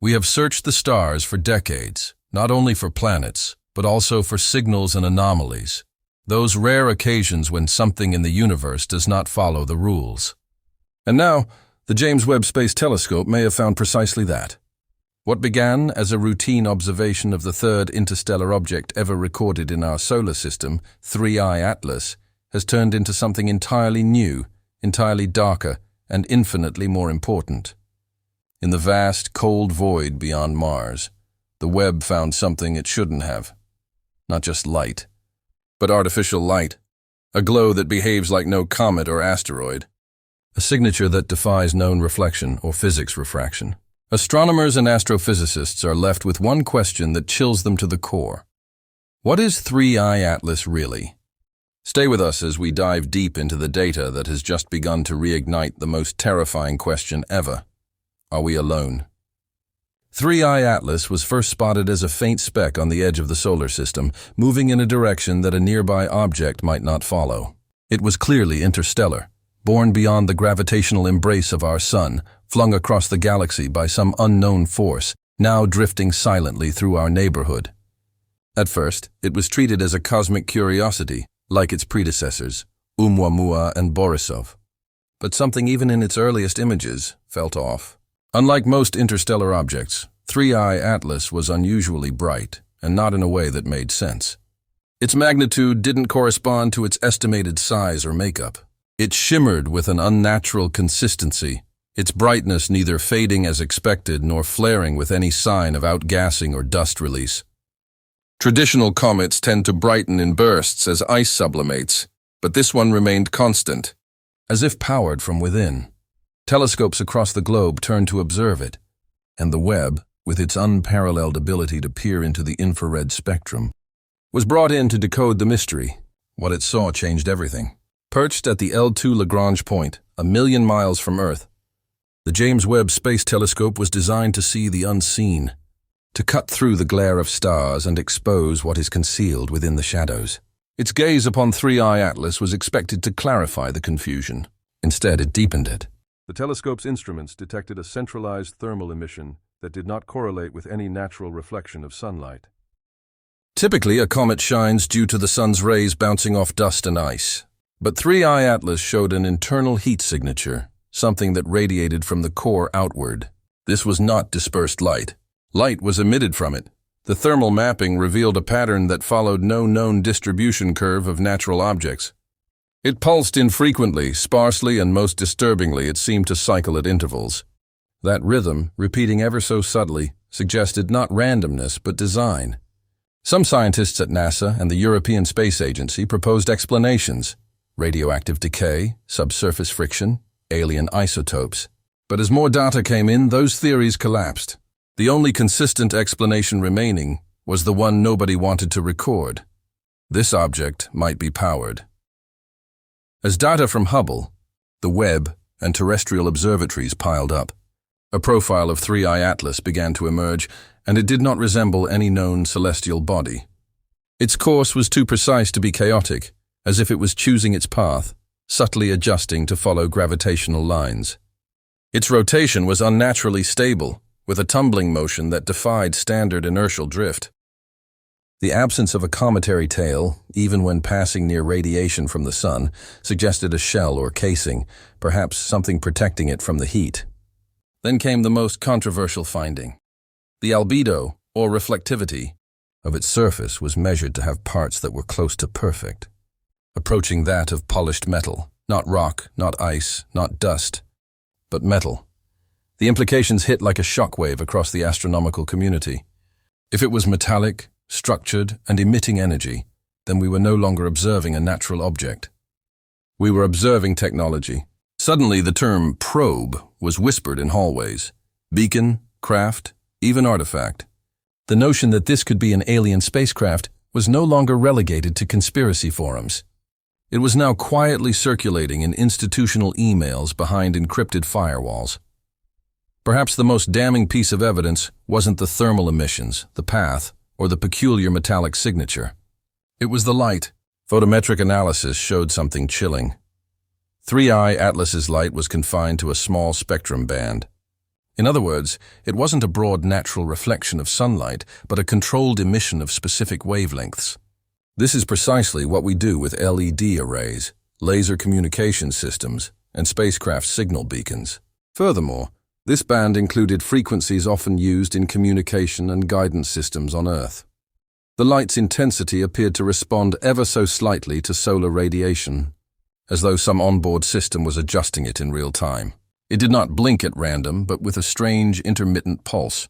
We have searched the stars for decades, not only for planets, but also for signals and anomalies, those rare occasions when something in the universe does not follow the rules. And now, the James Webb Space Telescope may have found precisely that. What began as a routine observation of the third interstellar object ever recorded in our solar system, 3I Atlas, has turned into something entirely new, entirely darker, and infinitely more important. In the vast, cold void beyond Mars, the Webb found something it shouldn't have. Not just light, but artificial light, a glow that behaves like no comet or asteroid, a signature that defies known reflection or physics refraction. Astronomers and astrophysicists are left with one question that chills them to the core. What is 3I Atlas really? Stay with us as we dive deep into the data that has just begun to reignite the most terrifying question ever. Are we alone? 3I Atlas was first spotted as a faint speck on the edge of the solar system, moving in a direction that a nearby object might not follow. It was clearly interstellar, born beyond the gravitational embrace of our sun, flung across the galaxy by some unknown force, now drifting silently through our neighborhood. At first, it was treated as a cosmic curiosity, like its predecessors, Oumuamua and Borisov. But something even in its earliest images felt off. Unlike most interstellar objects, 3I Atlas was unusually bright, and not in a way that made sense. Its magnitude didn't correspond to its estimated size or makeup. It shimmered with an unnatural consistency, its brightness neither fading as expected nor flaring with any sign of outgassing or dust release. Traditional comets tend to brighten in bursts as ice sublimates, but this one remained constant, as if powered from within. Telescopes across the globe turned to observe it, and the Webb, with its unparalleled ability to peer into the infrared spectrum, was brought in to decode the mystery. What it saw changed everything. Perched at the L2 Lagrange point, 1,000,000 miles from Earth, the James Webb Space Telescope was designed to see the unseen, to cut through the glare of stars and expose what is concealed within the shadows. Its gaze upon 3I Atlas was expected to clarify the confusion. Instead, it deepened it. The telescope's instruments detected a centralized thermal emission that did not correlate with any natural reflection of sunlight. Typically, a comet shines due to the sun's rays bouncing off dust and ice. But 3I Atlas showed an internal heat signature, something that radiated from the core outward. This was not dispersed light. Light was emitted from it. The thermal mapping revealed a pattern that followed no known distribution curve of natural objects. It pulsed infrequently, sparsely, and most disturbingly, it seemed to cycle at intervals. That rhythm, repeating ever so subtly, suggested not randomness but design. Some scientists at NASA and the European Space Agency proposed explanations: radioactive decay, subsurface friction, alien isotopes. But as more data came in, those theories collapsed. The only consistent explanation remaining was the one nobody wanted to record. This object might be powered. As data from Hubble, the Webb, and terrestrial observatories piled up, a profile of 3I Atlas began to emerge, and it did not resemble any known celestial body. Its course was too precise to be chaotic, as if it was choosing its path, subtly adjusting to follow gravitational lines. Its rotation was unnaturally stable, with a tumbling motion that defied standard inertial drift. The absence of a cometary tail, even when passing near radiation from the sun, suggested a shell or casing, perhaps something protecting it from the heat. Then came the most controversial finding. The albedo, or reflectivity, of its surface was measured to have parts that were close to perfect, approaching that of polished metal, not rock, not ice, not dust, but metal. The implications hit like a shockwave across the astronomical community. If it was metallic, structured, and emitting energy, then we were no longer observing a natural object. We were observing technology. Suddenly, the term probe was whispered in hallways. Beacon, craft, even artifact. The notion that this could be an alien spacecraft was no longer relegated to conspiracy forums. It was now quietly circulating in institutional emails behind encrypted firewalls. Perhaps the most damning piece of evidence wasn't the thermal emissions, the path, or the peculiar metallic signature. It was the light. Photometric analysis showed something chilling. 3I Atlas's light was confined to a small spectrum band. In other words, it wasn't a broad natural reflection of sunlight, but a controlled emission of specific wavelengths. This is precisely what we do with LED arrays, laser communication systems, and spacecraft signal beacons. Furthermore, this band included frequencies often used in communication and guidance systems on Earth. The light's intensity appeared to respond ever so slightly to solar radiation, as though some onboard system was adjusting it in real time. It did not blink at random, but with a strange, intermittent pulse.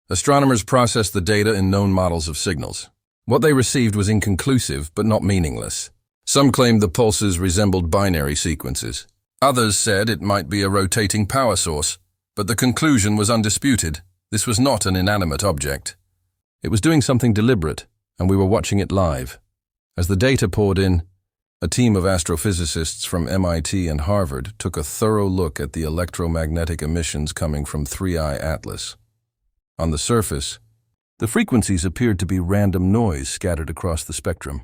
Astronomers processed the data in known models of signals. What they received was inconclusive, but not meaningless. Some claimed the pulses resembled binary sequences. Others said it might be a rotating power source, but the conclusion was undisputed. This was not an inanimate object. It was doing something deliberate, and we were watching it live. As the data poured in, a team of astrophysicists from MIT and Harvard took a thorough look at the electromagnetic emissions coming from 3I Atlas. On the surface, the frequencies appeared to be random noise scattered across the spectrum.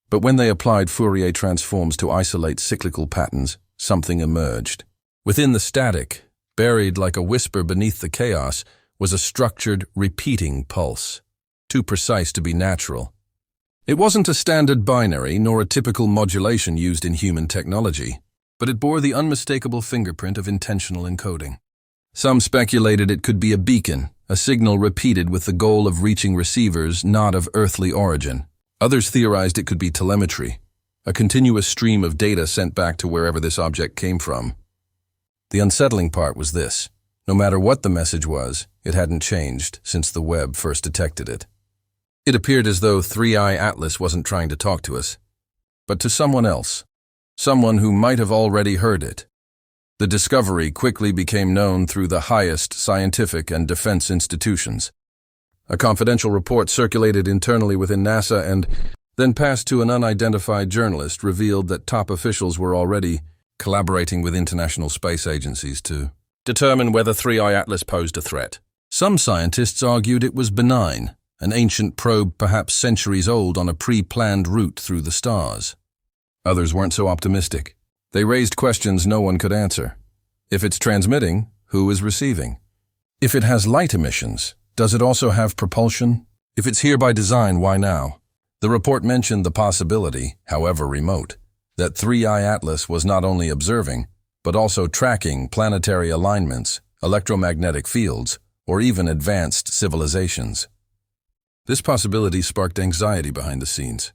But when they applied Fourier transforms to isolate cyclical patterns, something emerged. Within the static, buried like a whisper beneath the chaos, was a structured, repeating pulse, too precise to be natural. It wasn't a standard binary nor a typical modulation used in human technology, but it bore the unmistakable fingerprint of intentional encoding. Some speculated it could be a beacon, a signal repeated with the goal of reaching receivers not of earthly origin. Others theorized it could be telemetry, a continuous stream of data sent back to wherever this object came from. The unsettling part was this. No matter what the message was, it hadn't changed since the Webb first detected it. It appeared as though 3I Atlas wasn't trying to talk to us, but to someone else, someone who might have already heard it. The discovery quickly became known through the highest scientific and defense institutions. A confidential report circulated internally within NASA and then passed to an unidentified journalist revealed that top officials were already collaborating with international space agencies to determine whether 3I Atlas posed a threat. Some scientists argued it was benign, an ancient probe perhaps centuries old on a pre-planned route through the stars. Others weren't so optimistic. They raised questions no one could answer. If it's transmitting, who is receiving? If it has light emissions, does it also have propulsion? If it's here by design, why now? The report mentioned the possibility, however remote, that 3I Atlas was not only observing, but also tracking planetary alignments, electromagnetic fields, or even advanced civilizations. This possibility sparked anxiety behind the scenes.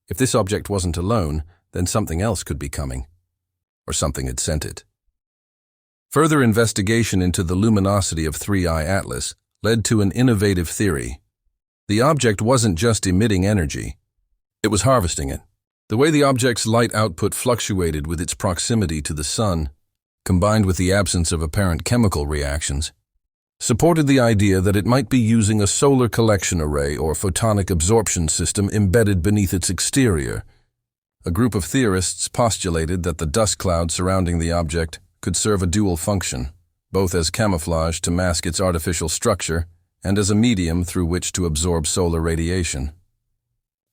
If this object wasn't alone, then something else could be coming, or something had sent it. Further investigation into the luminosity of 3I Atlas led to an innovative theory. The object wasn't just emitting energy, it was harvesting it. The way the object's light output fluctuated with its proximity to the sun, combined with the absence of apparent chemical reactions, supported the idea that it might be using a solar collection array or photonic absorption system embedded beneath its exterior. A group of theorists postulated that the dust cloud surrounding the object could serve a dual function, both as camouflage to mask its artificial structure and as a medium through which to absorb solar radiation.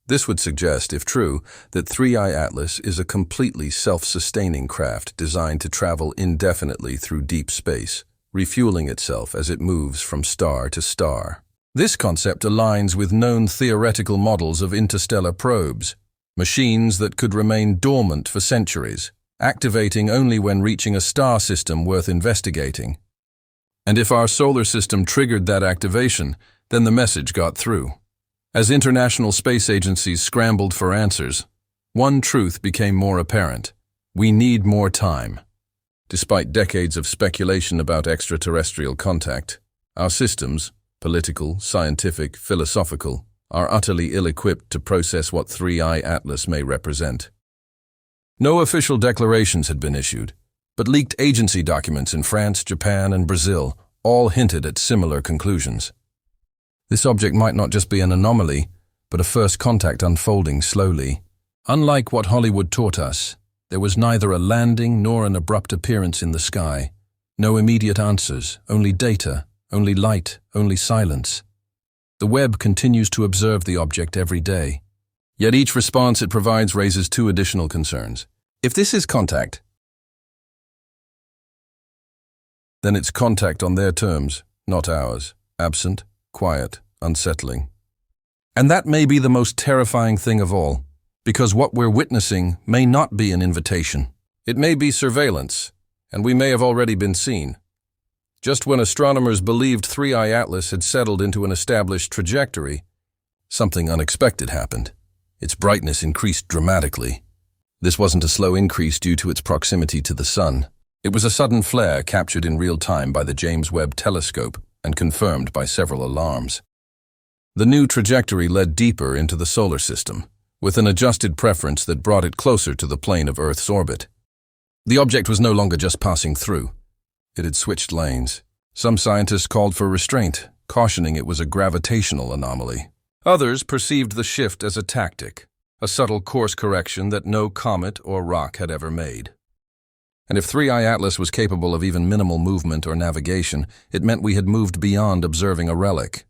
This would suggest, if true, that 3I Atlas is a completely self-sustaining craft designed to travel indefinitely through deep space, refueling itself as it moves from star to star. This concept aligns with known theoretical models of interstellar probes, machines that could remain dormant for centuries, activating only when reaching a star system worth investigating. And if our solar system triggered that activation, then the message got through. As international space agencies scrambled for answers, one truth became more apparent. We need more time. Despite decades of speculation about extraterrestrial contact, our systems, political, scientific, philosophical, are utterly ill-equipped to process what 3I Atlas may represent. No official declarations had been issued, but leaked agency documents in France, Japan, and Brazil all hinted at similar conclusions. This object might not just be an anomaly, but a first contact unfolding slowly. Unlike what Hollywood taught us, there was neither a landing nor an abrupt appearance in the sky. No immediate answers, only data, only light, only silence. The Webb continues to observe the object every day. Yet each response it provides raises two additional concerns. If this is contact, then it's contact on their terms, not ours. Absent, quiet, unsettling. And that may be the most terrifying thing of all, because what we're witnessing may not be an invitation. It may be surveillance, and we may have already been seen. Just when astronomers believed 3I Atlas had settled into an established trajectory, something unexpected happened. Its brightness increased dramatically. This wasn't a slow increase due to its proximity to the sun. It was a sudden flare captured in real time by the James Webb telescope and confirmed by several alarms. The new trajectory led deeper into the solar system, with an adjusted preference that brought it closer to the plane of Earth's orbit. The object was no longer just passing through. It had switched lanes. Some scientists called for restraint, cautioning it was a gravitational anomaly. Others perceived the shift as a tactic, a subtle course correction that no comet or rock had ever made. And if 3I Atlas was capable of even minimal movement or navigation, it meant we had moved beyond observing a relic.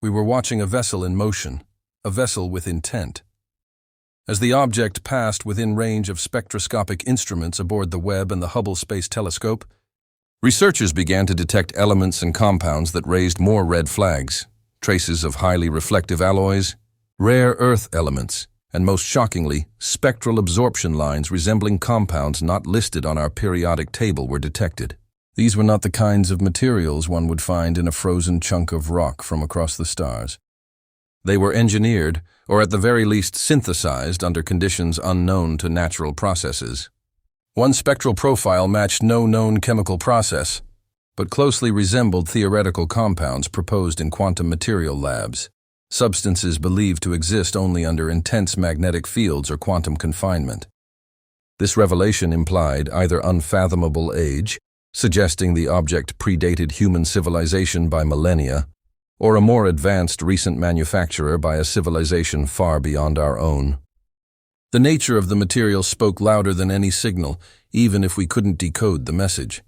We were watching a vessel in motion, a vessel with intent. As the object passed within range of spectroscopic instruments aboard the Webb and the Hubble Space Telescope, researchers began to detect elements and compounds that raised more red flags, traces of highly reflective alloys, rare Earth elements, and most shockingly, spectral absorption lines resembling compounds not listed on our periodic table were detected. These were not the kinds of materials one would find in a frozen chunk of rock from across the stars. They were engineered, or at the very least synthesized under conditions unknown to natural processes. One spectral profile matched no known chemical process, but closely resembled theoretical compounds proposed in quantum material labs, substances believed to exist only under intense magnetic fields or quantum confinement. This revelation implied either unfathomable age, suggesting the object predated human civilization by millennia, or a more advanced recent manufacturer by a civilization far beyond our own. The nature of the material spoke louder than any signal, even if we couldn't decode the message.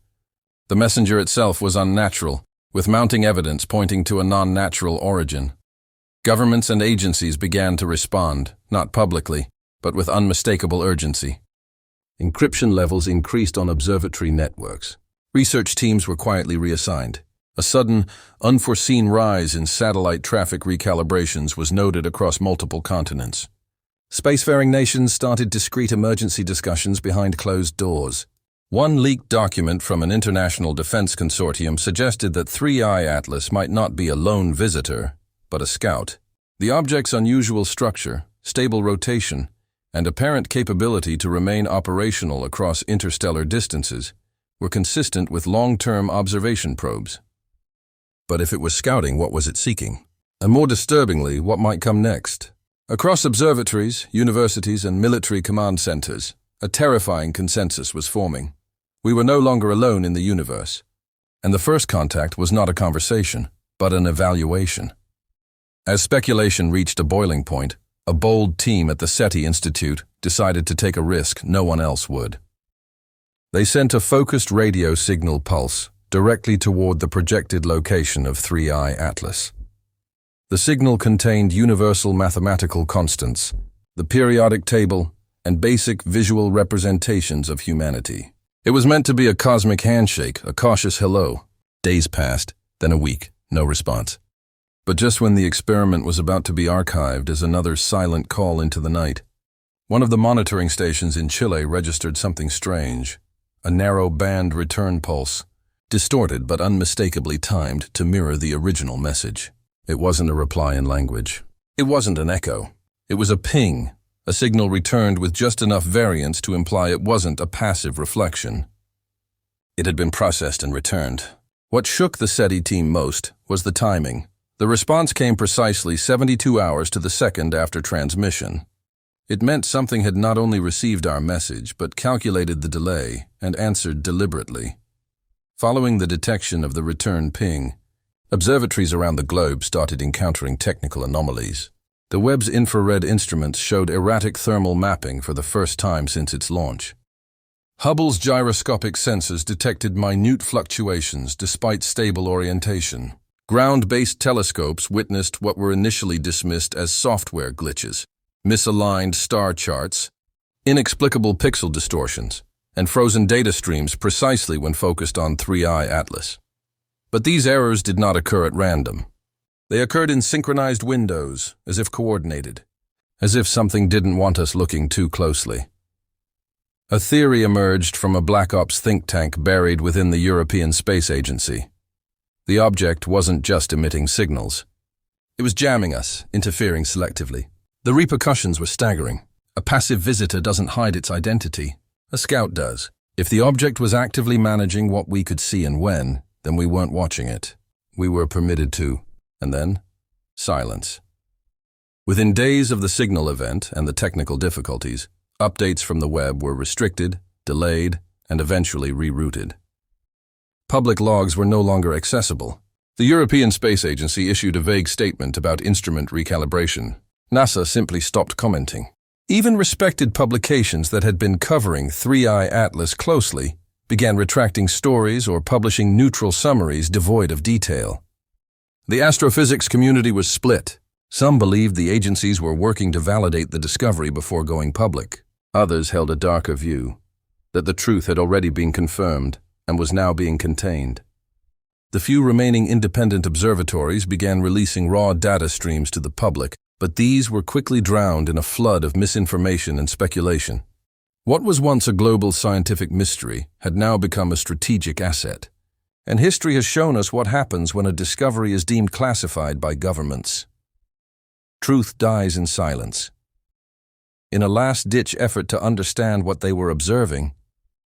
The messenger itself was unnatural, with mounting evidence pointing to a non-natural origin. Governments and agencies began to respond, not publicly, but with unmistakable urgency. Encryption levels increased on observatory networks. Research teams were quietly reassigned. A sudden, unforeseen rise in satellite traffic recalibrations was noted across multiple continents. Spacefaring nations started discreet emergency discussions behind closed doors. One leaked document from an international defense consortium suggested that 3I Atlas might not be a lone visitor, but a scout. The object's unusual structure, stable rotation, and apparent capability to remain operational across interstellar distances were consistent with long-term observation probes. But if it was scouting, what was it seeking? And more disturbingly, what might come next? Across observatories, universities, and military command centers, a terrifying consensus was forming. We were no longer alone in the universe, and the first contact was not a conversation, but an evaluation. As speculation reached a boiling point, a bold team at the SETI Institute decided to take a risk no one else would. They sent a focused radio signal pulse directly toward the projected location of 3I Atlas. The signal contained universal mathematical constants, the periodic table, and basic visual representations of humanity. It was meant to be a cosmic handshake, a cautious hello. Days passed, then a week, no response. But just when the experiment was about to be archived as another silent call into the night, one of the monitoring stations in Chile registered something strange, a narrow band return pulse, distorted but unmistakably timed to mirror the original message. It wasn't a reply in language. It wasn't an echo. It was a ping, a signal returned with just enough variance to imply it wasn't a passive reflection. It had been processed and returned. What shook the SETI team most was the timing. The response came precisely 72 hours to the second after transmission. It meant something had not only received our message, but calculated the delay and answered deliberately. Following the detection of the return ping, observatories around the globe started encountering technical anomalies. The Webb's infrared instruments showed erratic thermal mapping for the first time since its launch. Hubble's gyroscopic sensors detected minute fluctuations despite stable orientation. Ground-based telescopes witnessed what were initially dismissed as software glitches, misaligned star charts, inexplicable pixel distortions, and frozen data streams precisely when focused on 3i Atlas. But these errors did not occur at random. They occurred in synchronized windows, as if coordinated, as if something didn't want us looking too closely. A theory emerged from a Black Ops think tank buried within the European Space Agency. The object wasn't just emitting signals. It was jamming us, interfering selectively. The repercussions were staggering. A passive visitor doesn't hide its identity. A scout does. If the object was actively managing what we could see and when, then we weren't watching it. We were permitted to. And then, silence. Within days of the signal event and the technical difficulties, updates from the Webb were restricted, delayed, and eventually rerouted. Public logs were no longer accessible. The European Space Agency issued a vague statement about instrument recalibration. NASA simply stopped commenting. Even respected publications that had been covering 3i Atlas closely began retracting stories or publishing neutral summaries devoid of detail. The astrophysics community was split. Some believed the agencies were working to validate the discovery before going public. Others held a darker view, that the truth had already been confirmed and was now being contained. The few remaining independent observatories began releasing raw data streams to the public, but these were quickly drowned in a flood of misinformation and speculation. What was once a global scientific mystery had now become a strategic asset. And history has shown us what happens when a discovery is deemed classified by governments. Truth dies in silence. In a last-ditch effort to understand what they were observing,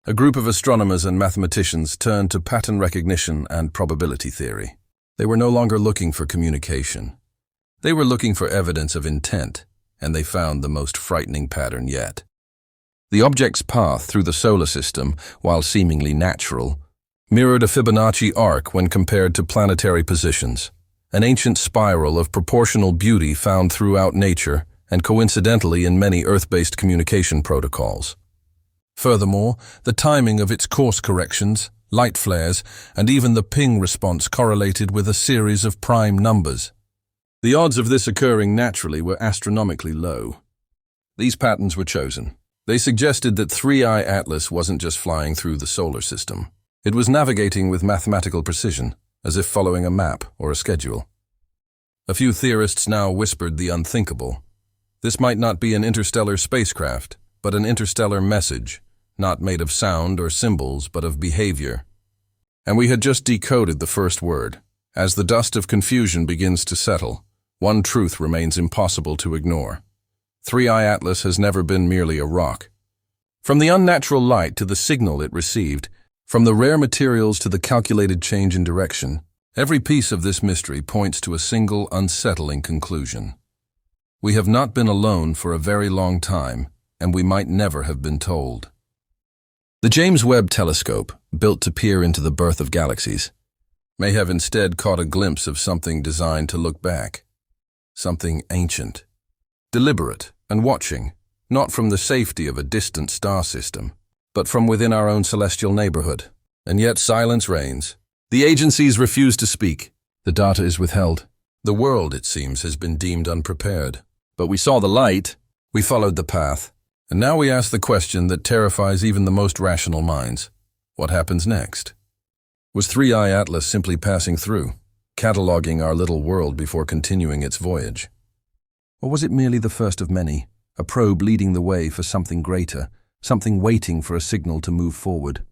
a group of astronomers and mathematicians turned to pattern recognition and probability theory. They were no longer looking for communication. They were looking for evidence of intent, and they found the most frightening pattern yet. The object's path through the solar system, while seemingly natural, mirrored a Fibonacci arc when compared to planetary positions, an ancient spiral of proportional beauty found throughout nature and coincidentally in many Earth-based communication protocols. Furthermore, the timing of its course corrections, light flares, and even the ping response correlated with a series of prime numbers. The odds of this occurring naturally were astronomically low. These patterns were chosen. They suggested that 3i Atlas wasn't just flying through the solar system. It was navigating with mathematical precision, as if following a map or a schedule. A few theorists now whispered the unthinkable. This might not be an interstellar spacecraft, but an interstellar message, not made of sound or symbols, but of behavior. And we had just decoded the first word. As the dust of confusion begins to settle, one truth remains impossible to ignore. 3i Atlas has never been merely a rock. From the unnatural light to the signal it received, from the rare materials to the calculated change in direction, every piece of this mystery points to a single unsettling conclusion. We have not been alone for a very long time, and we might never have been told. The James Webb Telescope, built to peer into the birth of galaxies, may have instead caught a glimpse of something designed to look back, something ancient, deliberate and watching, not from the safety of a distant star system, but from within our own celestial neighborhood. And yet silence reigns. The agencies refuse to speak. The data is withheld. The world, it seems, has been deemed unprepared. But we saw the light, we followed the path, and now we ask the question that terrifies even the most rational minds. What happens next? Was 3i Atlas simply passing through, cataloging our little world before continuing its voyage? Or was it merely the first of many, a probe leading the way for something greater, something waiting for a signal to move forward?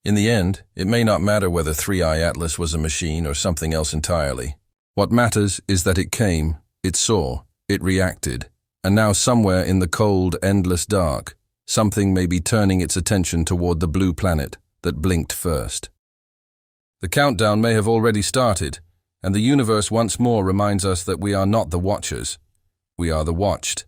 In the end, it may not matter whether 3i Atlas was a machine or something else entirely. What matters is that it came, it saw, it reacted, and now somewhere in the cold, endless dark, something may be turning its attention toward the blue planet that blinked first. The countdown may have already started, and the universe once more reminds us that we are not the watchers. We are the watched.